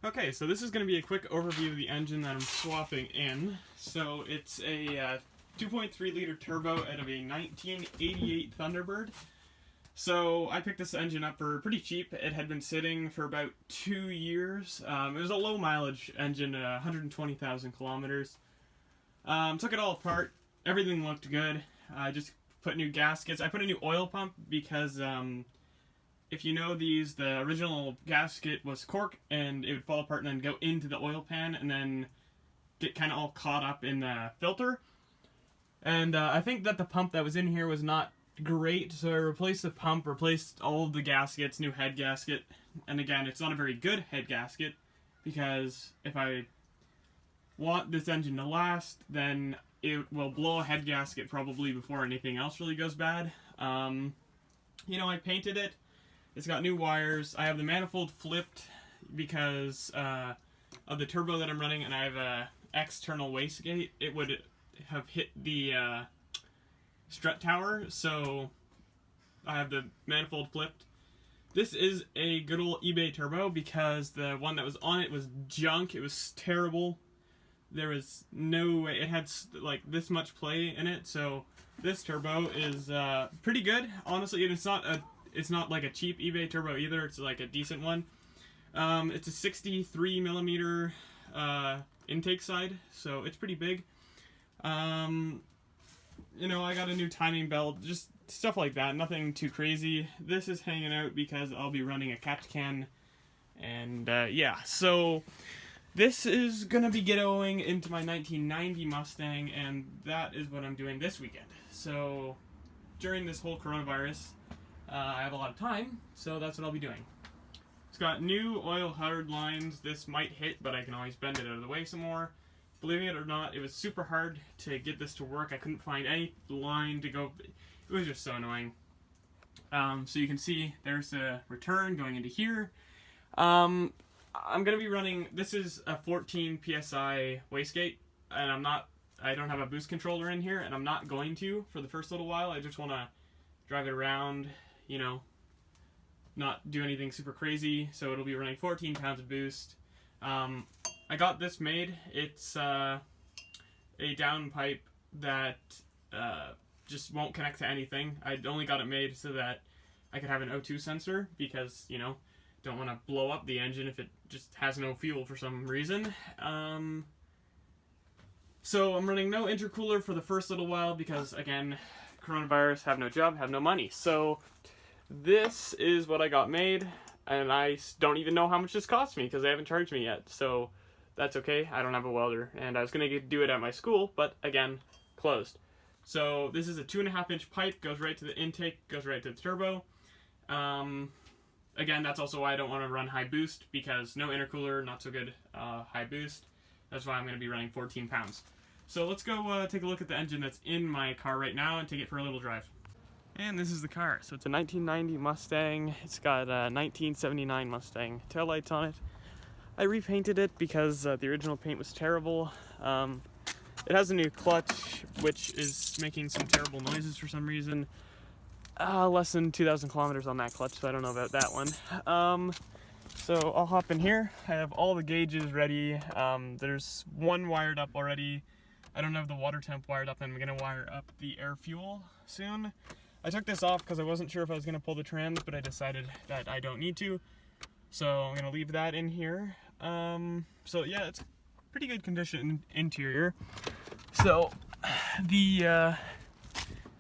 Okay, so this is going to be a quick overview of the engine that I'm swapping in. So it's a 2.3 liter turbo out of a 1988 Thunderbird. So I picked this engine up for pretty cheap. It had been sitting for about 2 years. It was a low mileage engine, 120,000 kilometers. Took it all apart. Everything looked good. I just put new gaskets. I put a new oil pump because if you know these, the original gasket was cork and it would fall apart and then go into the oil pan and then get kind of all caught up in the filter. And I think that the pump that was in here was not great, so I replaced the pump, replaced all of the gaskets, new head gasket. And again, it's not a very good head gasket because if I want this engine to last, then it will blow a head gasket probably before anything else really goes bad. You know, I painted it. It's got new wires. I have the manifold flipped because of the turbo that I'm running, and I have a external wastegate. It would have hit the strut tower, so I have the manifold flipped. This is a good old eBay turbo because the one that was on it was junk. It was terrible. There was no way. It had like this much play in it, so this turbo is pretty good, honestly. And it's not like a cheap eBay turbo either. It's like a decent one. It's a 63 millimeter intake side, so it's pretty big. You know, I got a new timing belt, just stuff like that. Nothing too crazy. This is hanging out because I'll be running a catch can, and yeah. So this is gonna be going into my 1990 Mustang, and that is what I'm doing this weekend. So during this whole coronavirus, I have a lot of time, so that's what I'll be doing. It's got new oil hard lines. This might hit, but I can always bend it out of the way some more. Believe it or not, it was super hard to get this to work. I couldn't find any line to go. It was just so annoying. So you can see there's a return going into here. I'm going to be running, this is a 14 PSI wastegate, and I don't have a boost controller in here, and I'm not going to for the first little while. I just want to drive it around, you know, not do anything super crazy. So it'll be running 14 pounds of boost. I got this made. It's a downpipe that just won't connect to anything. I only got it made so that I could have an O2 sensor because, you know, don't want to blow up the engine if it just has no fuel for some reason. So I'm running no intercooler for the first little while because, again, coronavirus, have no job, have no money. So this is what I got made, and I don't even know how much this cost me because they haven't charged me yet. So that's okay. I don't have a welder, and I was going to do it at my school, but again, closed. So this is a 2.5-inch pipe, goes right to the intake, goes right to the turbo. Again, that's also why I don't want to run high boost, because no intercooler, not so good high boost. That's why I'm going to be running 14 pounds. So let's go take a look at the engine that's in my car right now and take it for a little drive. And this is the car. So it's a 1990 Mustang. It's got a 1979 Mustang taillights on it. I repainted it because the original paint was terrible. It has a new clutch, which is making some terrible noises for some reason. Less than 2,000 kilometers on that clutch, so I don't know about that one. So I'll hop in here. I have all the gauges ready. There's one wired up already. I don't have the water temp wired up, and I'm going to wire up the air fuel soon. I took this off because I wasn't sure if I was going to pull the trans, but I decided that I don't need to. So I'm going to leave that in here. So yeah, it's pretty good condition interior. So the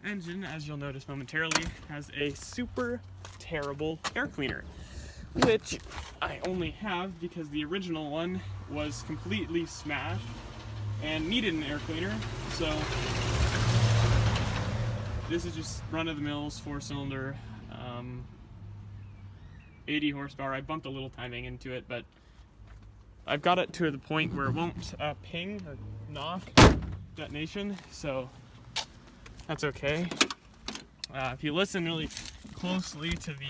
engine, as you'll notice momentarily, has a super terrible air cleaner, which I only have because the original one was completely smashed and needed an air cleaner. So this is just run-of-the-mills 4-cylinder, 80 horsepower. I bumped a little timing into it, but I've got it to the point where it won't ping or knock detonation, so that's okay. If you listen really closely to the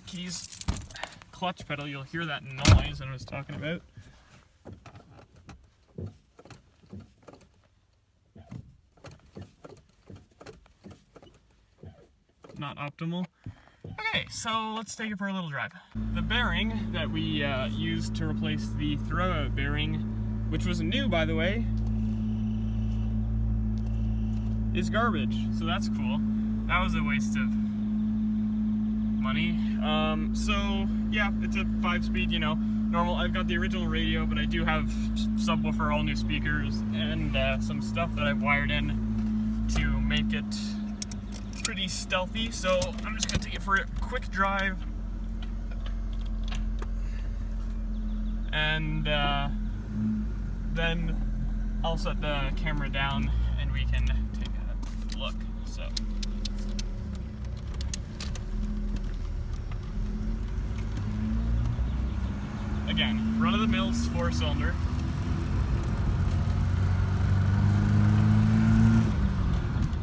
keys clutch pedal, you'll hear that noise that I was talking about. Not optimal. Okay, so let's take it for a little drive. The bearing that we used to replace the throwout bearing, which was new by the way, is garbage, so that's cool. That was a waste of money. So yeah, it's a 5-speed, you know, normal. I've got the original radio, but I do have subwoofer, all new speakers, and some stuff that I've wired in to make it pretty stealthy. So I'm just gonna take it for a quick drive, and then I'll set the camera down and we can take a look. So again, run-of-the-mill 4-cylinder.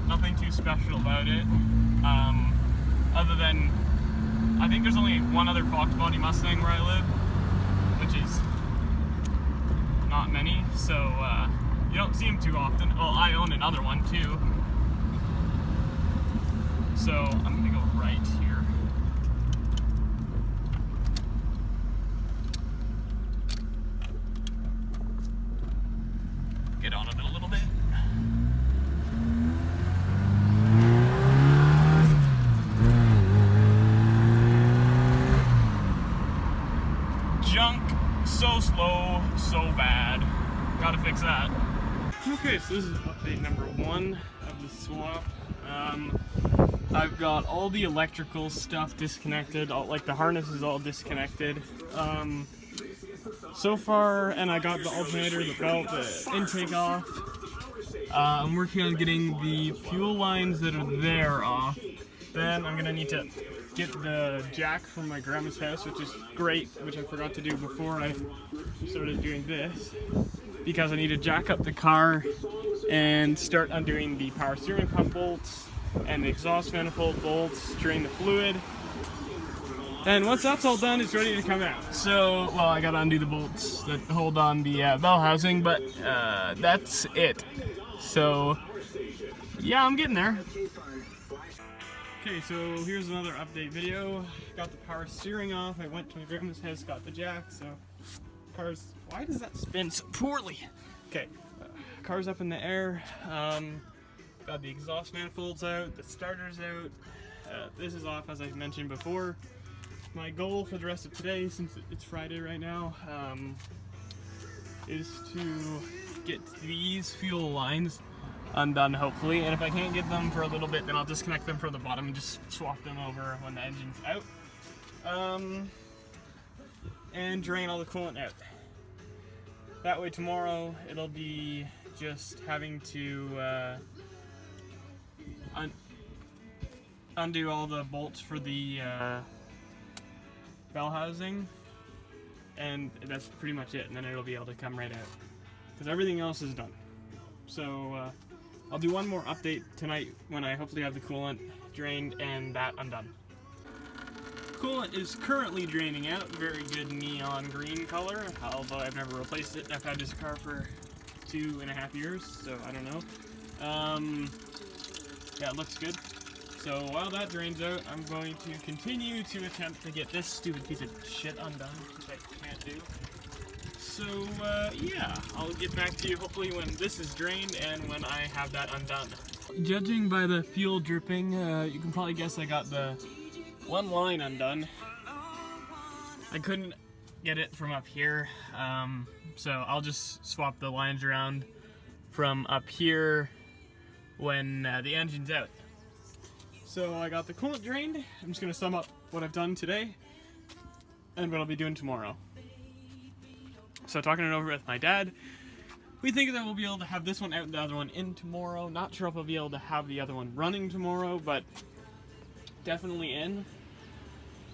Nothing too special about it, other than I think there's only one other Foxbody Mustang where I live, which is not many, so you don't see them too often. Well, I own another one too, so I'm gonna go right here. Get on it a little bit. Junk, so slow, so bad. Gotta fix that. Okay, so this is update number 1 of the swap. I've got all the electrical stuff disconnected, like the harness is all disconnected. So far, and I got the alternator, the belt, the intake off. I'm working on getting the fuel lines that are there off. Then I'm gonna need to get the jack from my grandma's house, which is great, which I forgot to do before I started doing this, because I need to jack up the car and start undoing the power steering pump bolts and the exhaust manifold bolts, drain the fluid. And once that's all done, it's ready to come out. So, well, I gotta undo the bolts that hold on the bell housing, but that's it. So, yeah, I'm getting there. Okay, so here's another update video. Got the power steering off. I went to my grandma's house, got the jack, so car's, why does that spin so poorly? Okay, car's up in the air. Got the exhaust manifolds out, the starter's out. This is off, as I mentioned before. My goal for the rest of today, since it's Friday right now, is to get these fuel lines undone, hopefully, and if I can't get them for a little bit, then I'll disconnect them from the bottom and just swap them over when the engine's out, and drain all the coolant out. That way tomorrow it'll be just having to undo all the bolts for the bell housing, and that's pretty much it, and then it'll be able to come right out, because everything else is done. So I'll do one more update tonight when I hopefully have the coolant drained and that undone. Coolant is currently draining out, very good neon green color, although I've never replaced it. I've had this car for 2.5 years, so I don't know. Yeah, it looks good. So while that drains out, I'm going to continue to attempt to get this stupid piece of shit undone, which I can't do. So yeah, I'll get back to you hopefully when this is drained and when I have that undone. Judging by the fuel dripping, you can probably guess I got the one line undone. I couldn't get it from up here, so I'll just swap the lines around from up here when the engine's out. So I got the coolant drained. I'm just going to sum up what I've done today and what I'll be doing tomorrow. So talking it over with my dad, we think that we'll be able to have this one out and the other one in tomorrow. Not sure if I'll be able to have the other one running tomorrow, but definitely in.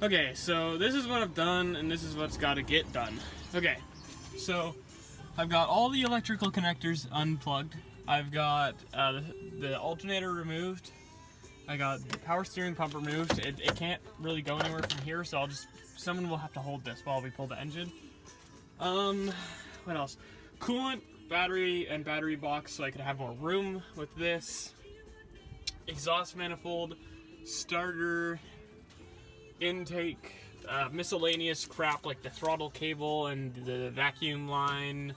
Okay, so this is what I've done, and this is what's got to get done. Okay, so I've got all the electrical connectors unplugged. I've got the alternator removed. I got the power steering pump removed. It can't really go anywhere from here, so someone will have to hold this while we pull the engine. What else? Coolant, battery, and battery box so I could have more room with this. Exhaust manifold, starter, intake, miscellaneous crap like the throttle cable and the vacuum line.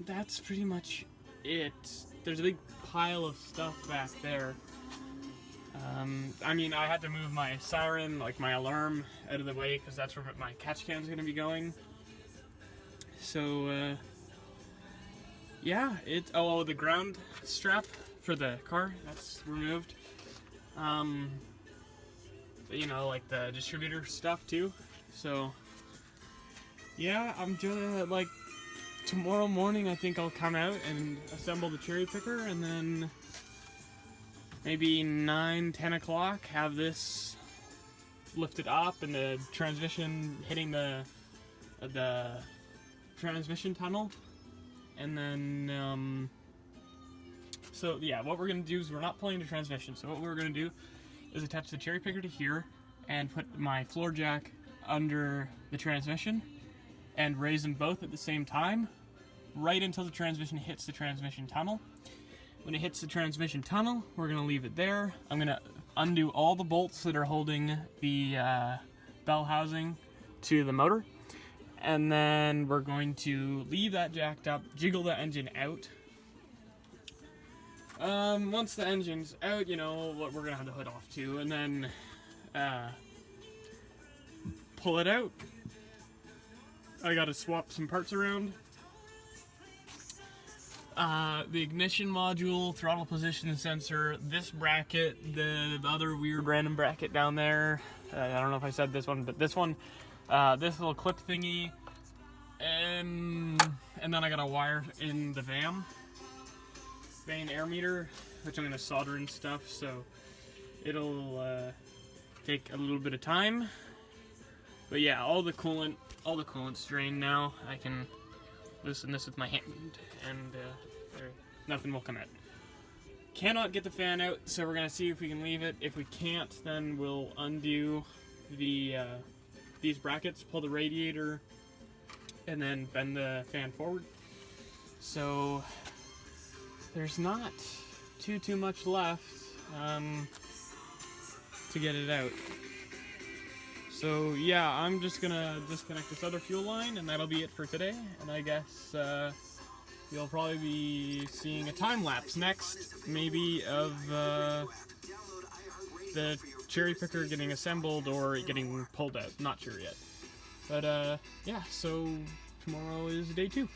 That's pretty much it. There's a big pile of stuff back there. I mean, I had to move my siren, like my alarm, out of the way because that's where my catch can is going to be going. So, yeah, oh, the ground strap for the car, that's removed. You know, like the distributor stuff too. So, yeah, I'm just, like, tomorrow morning I think I'll come out and assemble the cherry picker, and then maybe 9-10 o'clock have this lifted up and the transmission hitting the transmission tunnel. And then so yeah, what we're gonna do is we're not pulling the transmission, so what we're gonna do is attach the cherry picker to here and put my floor jack under the transmission and raise them both at the same time right until the transmission hits the transmission tunnel. When it hits the transmission tunnel, we're going to leave it there. I'm going to undo all the bolts that are holding the bell housing to the motor. And then we're going to leave that jacked up, jiggle the engine out. Once the engine's out, you know, we're going to have the hood off too. And then pull it out. I got to swap some parts around. The ignition module, throttle position sensor, this bracket, the other weird random bracket down there. I don't know if I said this one, but this one, this little clip thingy, and then I got a wire in the vane air meter, which I'm going to solder and stuff, so it'll take a little bit of time. But yeah, all the coolant's drained now. I can loosen this with my hand, and nothing will come out. Cannot get the fan out, so we're gonna see if we can leave it. If we can't, then we'll undo the these brackets, pull the radiator, and then bend the fan forward. So there's not too much left to get it out. So yeah, I'm just gonna disconnect this other fuel line, and that'll be it for today. And I guess you'll probably be seeing a time lapse next, maybe of the cherry picker getting assembled or getting pulled out. Not sure yet. But yeah, so tomorrow is day 2.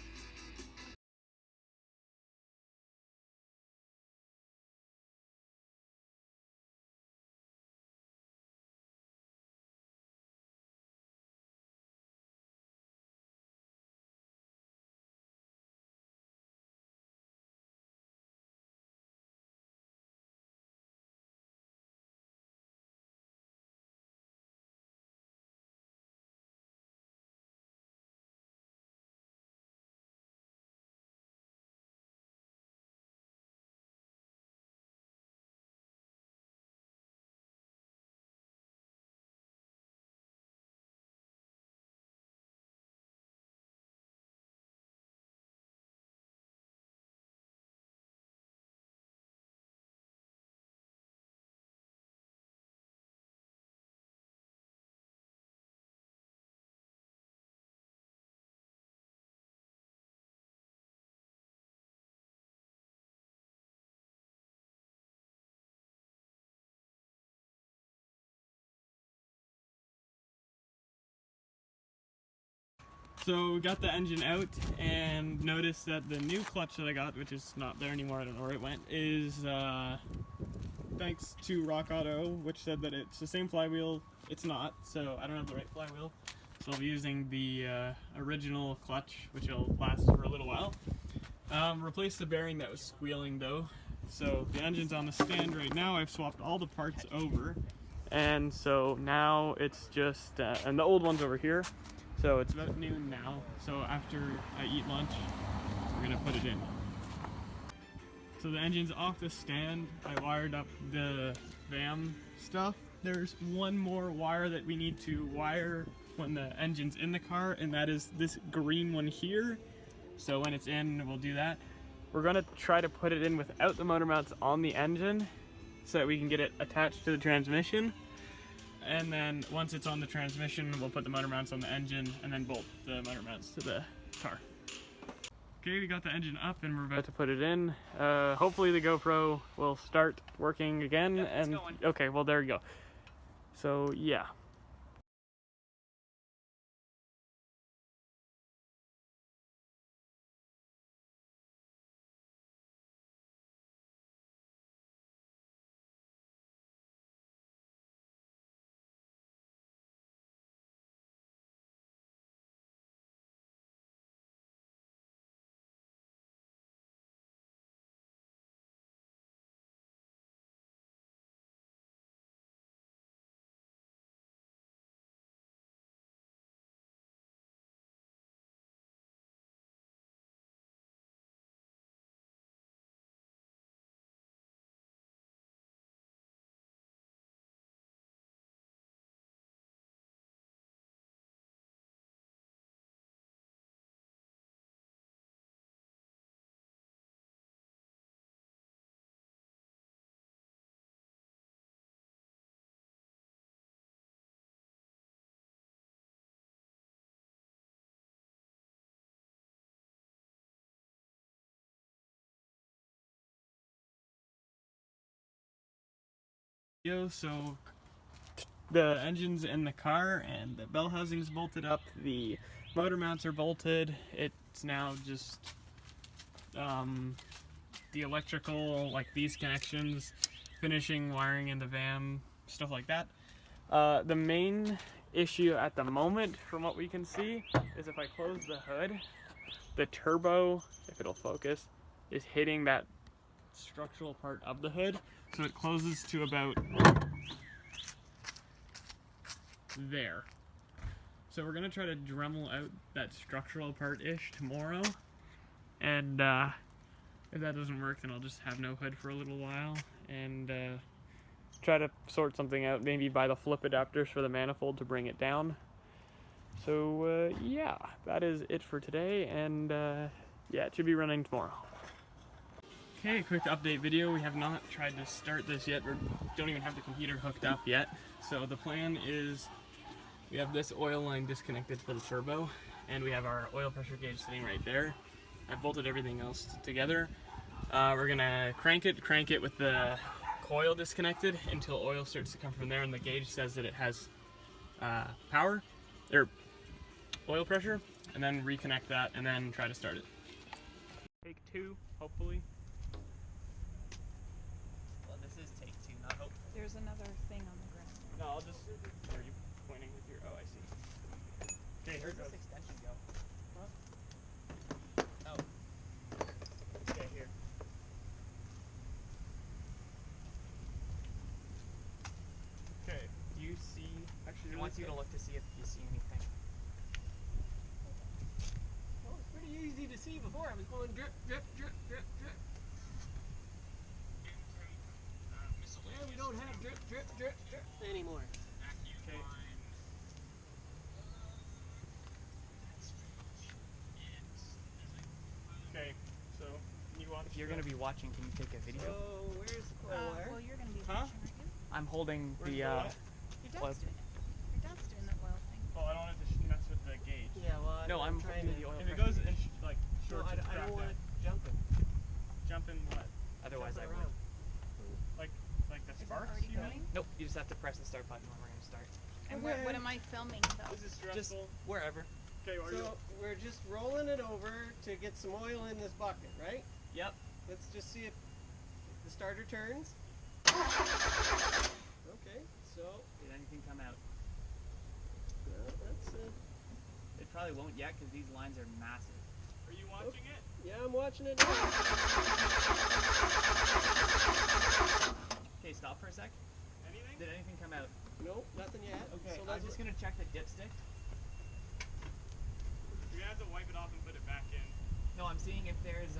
So we got the engine out and noticed that the new clutch that I got, which is not there anymore, I don't know where it went, is thanks to Rock Auto, which said that it's the same flywheel. It's not, so I don't have the right flywheel. So I'll be using the original clutch, which will last for a little while. Replaced the bearing that was squealing though. So the engine's on the stand right now. I've swapped all the parts over. And so now it's just, and the old one's over here. So it's about noon now, so after I eat lunch, we're gonna put it in. So the engine's off the stand. I wired up the VAM stuff. There's one more wire that we need to wire when the engine's in the car, and that is this green one here. So when it's in, we'll do that. We're gonna try to put it in without the motor mounts on the engine, so that we can get it attached to the transmission. And then once it's on the transmission, we'll put the motor mounts on the engine and then bolt the motor mounts to the car. Okay, we got the engine up and we're about to put it in. Hopefully the GoPro will start working again. Yep, it's going. Okay, well there you go. So yeah. So the engine's in the car and the bell housing's bolted up, the motor mounts are bolted. It's now just the electrical, like these connections, finishing wiring in the van, stuff like that. The main issue at the moment, from what we can see, is if I close the hood, the turbo, if it'll focus, is hitting that structural part of the hood. So it closes to about there. So we're gonna try to Dremel out that structural part-ish tomorrow. And if that doesn't work, then I'll just have no hood for a little while and try to sort something out, maybe buy the flip adapters for the manifold to bring it down. So yeah, that is it for today, and yeah, it should be running tomorrow. Okay, quick update video. We have not tried to start this yet. We don't even have the computer hooked up yet. So the plan is we have this oil line disconnected for the turbo, and we have our oil pressure gauge sitting right there. I bolted everything else together. We're gonna crank it with the coil disconnected until oil starts to come from there, and the gauge says that it has power, or oil pressure, and then reconnect that, and then try to start it. Take two, hopefully. Well, this is take two, not hopefully. There's another thing on the ground. No, I'll just. Where are you pointing with your? Oh, I see. Okay, here Where's it goes. this extension go? Huh? Oh. Okay, here. Okay, you see. Actually, He wants you to look to see if you see anything. Well, it's pretty easy to see before. I was going drip, drip, drip, drip, drip. Yeah, we don't have drip, drip, drip, drip anymore. Okay. Okay, so you watch. If you're gonna be watching, can you take a video? So, where's the coil wire? Well, you're going to be Huh? watching, aren't you? I'm holding Where's the the what? Your Well, dad's doing it. Your dad's doing the oil thing. Oh, I don't want it to mess with the gauge. Yeah, well, No, I'm trying holding to. the oil If it pressure goes in gauge. like No, short, I just don't crack want that. it jumping. Jump in what? Otherwise I Jump would. around. Like the Is it sparks? already You mean? going? Nope, you just have to press the start button when we're gonna start. And Okay. what am I filming, though? This is Just stressful. wherever. Okay, are you? So, we're just rolling it over to get some oil in this bucket, right? Yep. Let's just see if the starter turns. Okay, so, Did anything come out? that's It probably won't yet because these lines are massive. Are you watching it? yeah, I'm watching it now. Okay, stop for a sec. Anything? Did anything come out? Nope, nothing yet. Okay, So I'm let's just gonna check the dipstick. You're gonna have to wipe it off and put it back in. No, I'm seeing if there's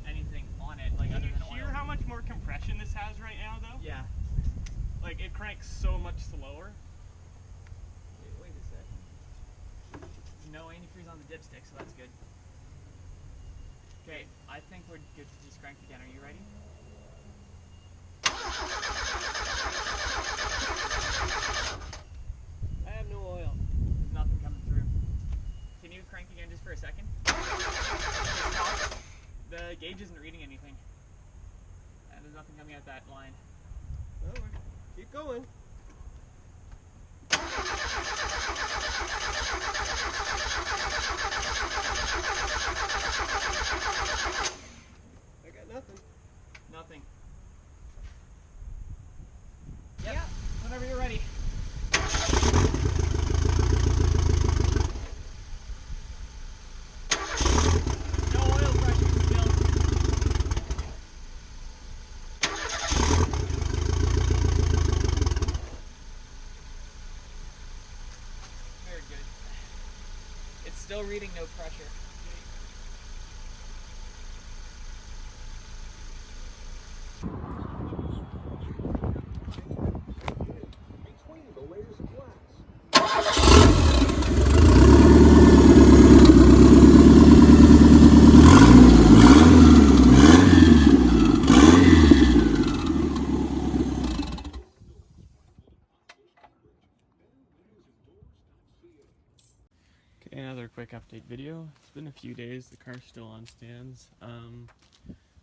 anything on it, like Can other you than hear oil. how much more compression this has right now, though? Yeah. Like, it cranks so much slower. Wait a second. No antifreeze on the dipstick, so that's good. Okay, I think we're good to just crank again. Are you ready? I have no oil. There's nothing coming through. Can you crank again just for a second? The gauge isn't reading anything. There's nothing coming out that line. Well, keep going. I got nothing. Nothing. Yep. Whenever you're ready. No oil pressure still. Very good. It's still reading no pressure. Between the layers of glass. Okay, another quick update video. It's been a few days, the car's still on stands.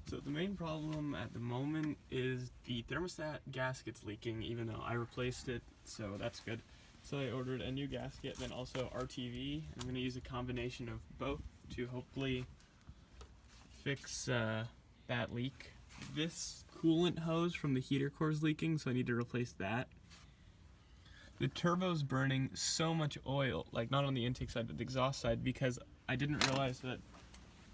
So the main problem at the moment is the thermostat gasket's leaking, even though I replaced it, so that's good. So I ordered a new gasket, then also RTV. I'm going to use a combination of both to hopefully fix that leak. This coolant hose from the heater core is leaking, so I need to replace that. The turbo's burning so much oil, like not on the intake side but the exhaust side, because I didn't realize that,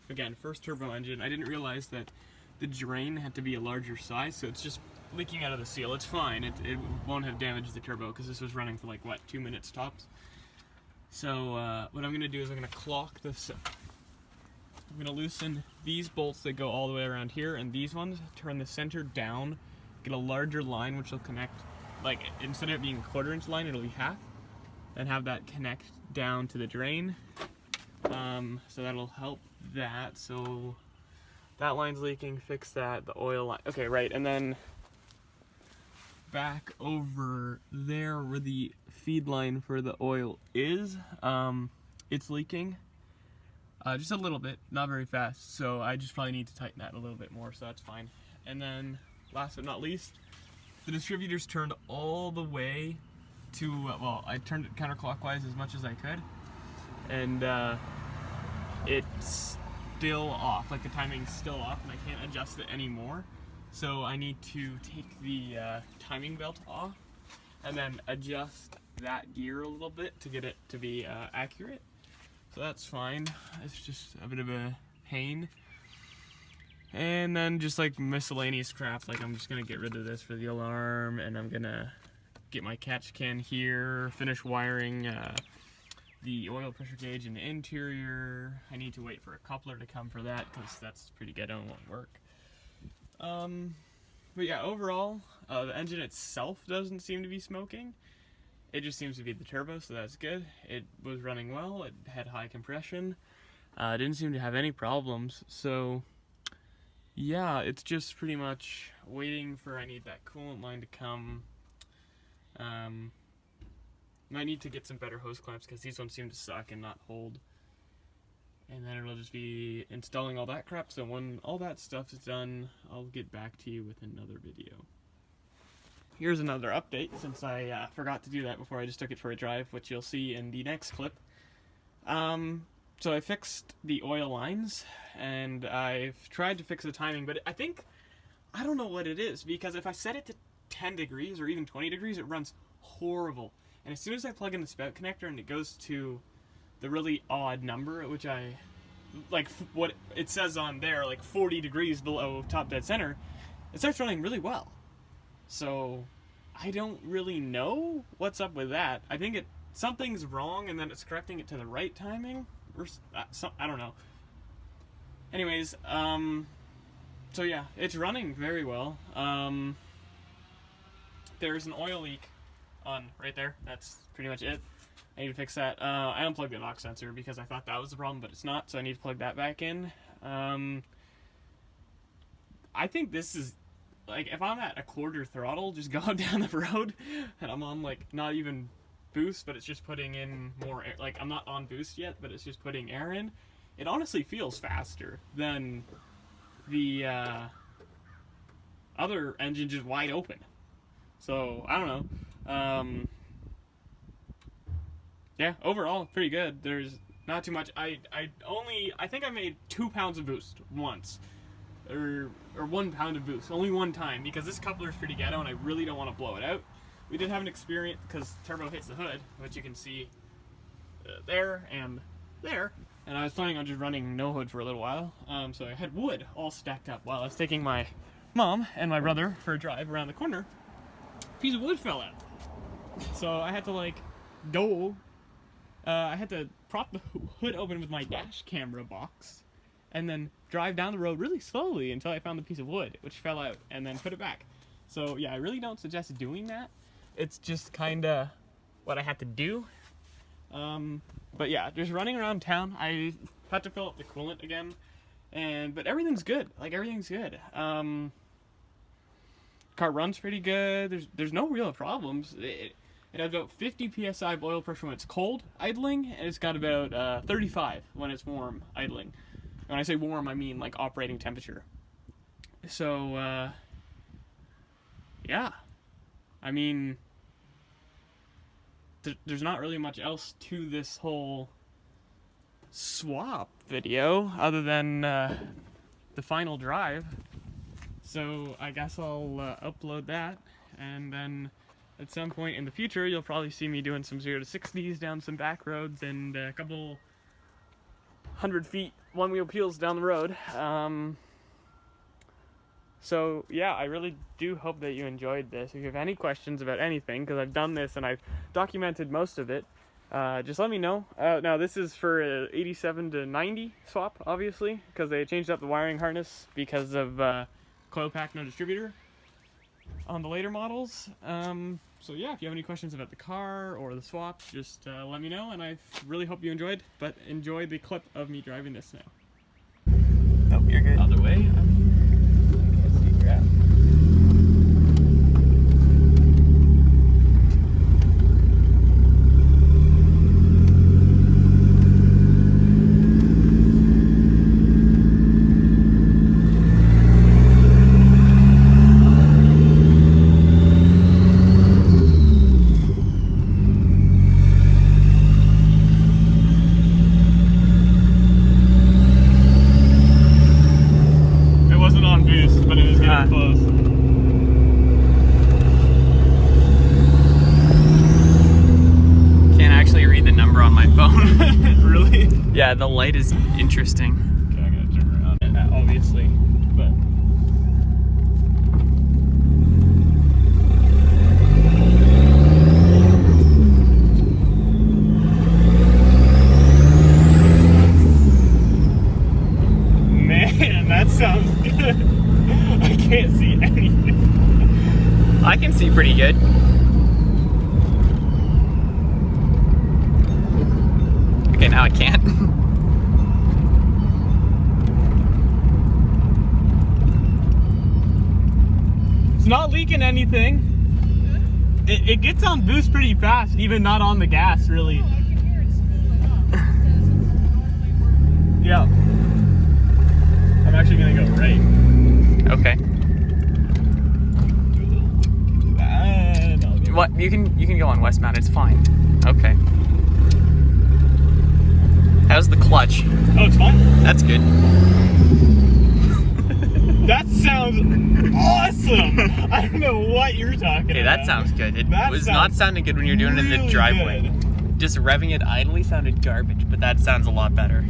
again, first turbo engine, I didn't realize that the drain had to be a larger size, so it's just leaking out of the seal. It's fine, it won't have damaged the turbo because this was running for like, what, 2 minutes tops? So what I'm going to do is I'm going to clock this. I'm going to loosen these bolts that go all the way around here, and these ones, turn the center down, get a larger line which will connect, like instead of it being a 1/4 inch line, it'll be half, and have that connect down to the drain. So that'll help that. So that line's leaking, fix that, the oil line. Okay, right, and then back over there where the feed line for the oil is, it's leaking. Just a little bit, not very fast, so I just probably need to tighten that a little bit more, so that's fine. And then, last but not least, the distributor's turned all the way to, well, I turned it counterclockwise as much as I could, and it's still off, like the timing's still off, and I can't adjust it anymore. So I need to take the timing belt off, and then adjust that gear a little bit to get it to be accurate. So that's fine, it's just a bit of a pain. And then just like miscellaneous crap, like I'm just gonna get rid of this for the alarm, and I'm gonna get my catch can here, finish wiring the oil pressure gauge in the interior. I need to wait for a coupler to come for that because that's pretty ghetto and won't work. But yeah, overall, the engine itself doesn't seem to be smoking. It just seems to be the turbo, so that's good. It was running well, it had high compression. Didn't seem to have any problems, so yeah, it's just pretty much waiting for, I need that coolant line to come. Might need to get some better hose clamps because these ones seem to suck and not hold. And then it'll just be installing all that crap, so when all that stuff is done, I'll get back to you with another video. Here's another update, since I forgot to do that before I just took it for a drive, which you'll see in the next clip. So I fixed the oil lines, and I've tried to fix the timing, but I don't know what it is, because if I set it to 10 degrees or even 20 degrees, it runs horrible. And as soon as I plug in the spout connector and it goes to the really odd number, which I, like what it says on there, like 40 degrees below top dead center, it starts running really well. So I don't really know what's up with that. I think something's wrong, and then it's correcting it to the right timing, or I don't know. Anyways, so yeah, it's running very well. There's an oil leak on right there. That's pretty much it. I need to fix that. I unplugged the knock sensor because I thought that was the problem, but it's not, so I need to plug that back in. I think this is like if I'm at a quarter throttle, just going down the road, and I'm on like not even boost, but it's just putting in more air. Like I'm not on boost yet, but it's just putting air in. It honestly feels faster than the other engine just wide open. So I don't know. Yeah, overall pretty good. There's not too much. I think I made 2 pounds of boost once. Or 1 pound of boost, only one time, because this coupler is pretty ghetto and I really don't want to blow it out. We did have an experience because turbo hits the hood, which you can see there and there, and I was planning on just running no hood for a little while, so I had wood all stacked up while I was taking my mom and my brother for a drive around the corner. A piece of wood fell out, so I had to like go, I had to prop the hood open with my dash camera box and then drive down the road really slowly until I found the piece of wood, which fell out, and then put it back. So yeah, I really don't suggest doing that. It's just kinda what I had to do. But yeah, just running around town, I had to fill up the coolant again, but everything's good. Like everything's good. Car runs pretty good. There's no real problems. It has about 50 psi oil pressure when it's cold idling, and it's got about 35 when it's warm idling. When I say warm, I mean like operating temperature. So, yeah. I mean, there's not really much else to this whole swap video other than the final drive. So I guess I'll upload that, and then at some point in the future, you'll probably see me doing some 0 to 60s down some back roads and a couple 100 feet one-wheel peels down the road. So yeah, I really do hope that you enjoyed this. If you have any questions about anything, because I've done this and I've documented most of it, just let me know. Now this is for 87 to 90 swap, obviously, because they changed up the wiring harness because of coil pack no distributor on the later models. So yeah, if you have any questions about the car or the swap, just let me know, and I really hope you enjoyed, but enjoy the clip of me driving this now. Nope, you're good. Other way. Yeah, the light is interesting. Okay, I'm gonna turn around, obviously, but... Man, that sounds good. I can't see anything. I can see pretty good. Okay, now I can't. It's not leaking anything. It gets on boost pretty fast, even not on the gas, really. Oh, I can hear it spooling up. It says it's normally working. Yeah. I'm actually gonna go right. Okay. And I'll go. What? You can go on westbound. It's fine. Okay. How's the clutch? Oh, it's fine. That's good. That sounds awesome. I don't know what you're talking Okay, about. that sounds good. It That was not sounds sounding good when you're doing it in the really driveway. good. Just revving it idly sounded garbage, but that sounds a lot better.